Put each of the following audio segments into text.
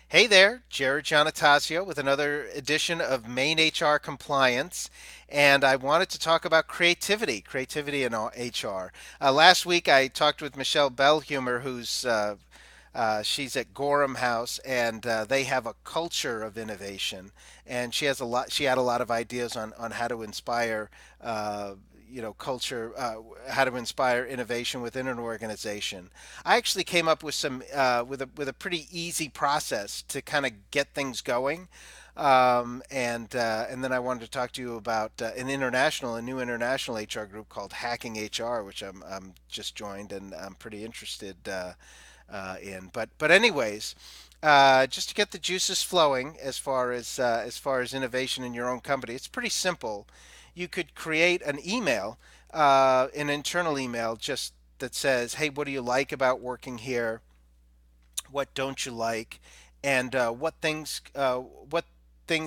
Hey there, Jared Giannatasio with another edition of Maine HR Compliance. And I wanted to talk about creativity in HR. Last week I talked with Michelle Bellhumer, she's at Gorham House, and they have a culture of innovation. And she had a lot of ideas on how to inspire, culture, how to inspire innovation within an organization. I actually came up with with a pretty easy process to kind of get things going. And then I wanted to talk to you about a new international HR group called Hacking HR, which I'm just joined and I'm pretty interested in. But anyways, just to get the juices flowing as far as innovation in your own company, it's pretty simple. You could create an internal email, just that says, "Hey, what do you like about working here? What don't you like? And what things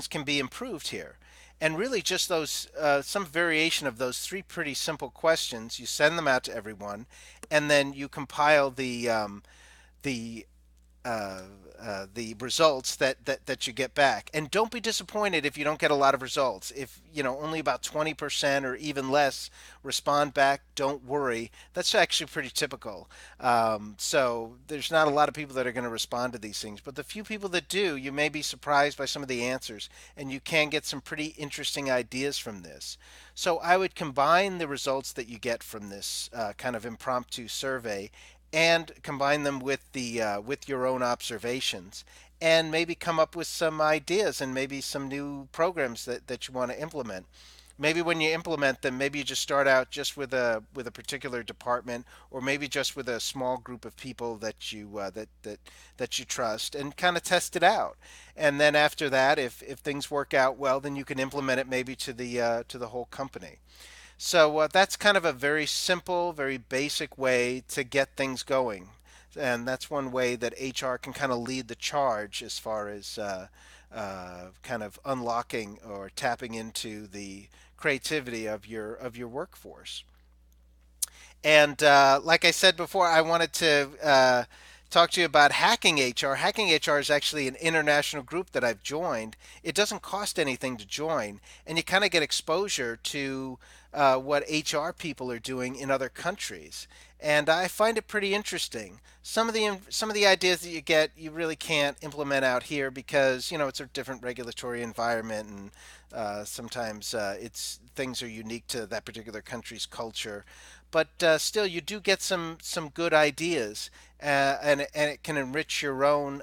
can be improved here?" And really, just those some variation of those three pretty simple questions. You send them out to everyone, and then you compile the uh, the results that you get back. And don't be disappointed if you don't get a lot of results. If only about 20% or even less respond back, don't worry. That's actually pretty typical. So there's not a lot of people that are going to respond to these things, but the few people that do, you may be surprised by some of the answers, and you can get some pretty interesting ideas from this. So I would combine the results that you get from this kind of impromptu survey and combine them with your own observations, and maybe come up with some ideas and maybe some new programs that you want to implement. Maybe when you implement them, maybe you just start out just with a particular department, or maybe just with a small group of people that you trust, and kind of test it out. And then after that, if things work out well, then you can implement it maybe to the whole company. So that's kind of a very simple, very basic way to get things going. And that's one way that HR can kind of lead the charge as far as kind of unlocking or tapping into the creativity of your workforce. And like I said before, I wanted to talk to you about Hacking HR. Hacking HR is actually an international group that I've joined. It doesn't cost anything to join, and you kind of get exposure to what HR people are doing in other countries. And I find it pretty interesting. Some of the ideas that you get, you really can't implement out here because it's a different regulatory environment, and sometimes it's things are unique to that particular country's culture. But still, you do get some good ideas, and it can enrich your own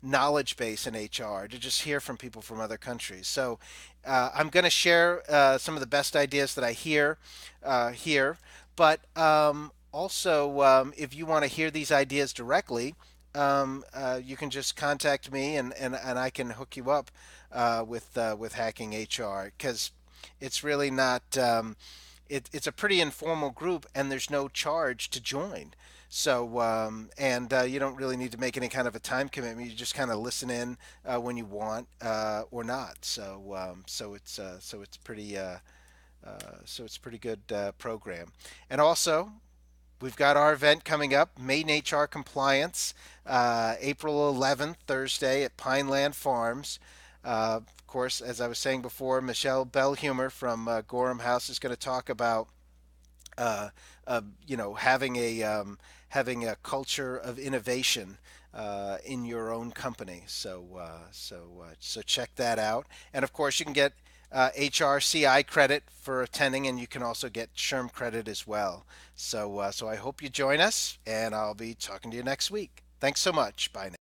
knowledge base in HR to just hear from people from other countries. So I'm going to share some of the best ideas that I hear here, but also if you want to hear these ideas directly, you can just contact me, and I can hook you up with Hacking HR, because it's really not. It's a pretty informal group, and there's no charge to join. So, and you don't really need to make any kind of a time commitment. You just kind of listen in when you want or not. So it's pretty good program. And also, we've got our event coming up, Maine HR Compliance, April 11th, Thursday at Pineland Farms. Of course, as I was saying before, Michelle Bellhumer from Gorham House is going to talk about uh, having a culture of innovation in your own company. So check that out. And of course, you can get HRCI credit for attending, and you can also get SHRM credit as well. So I hope you join us, and I'll be talking to you next week. Thanks so much. Bye now.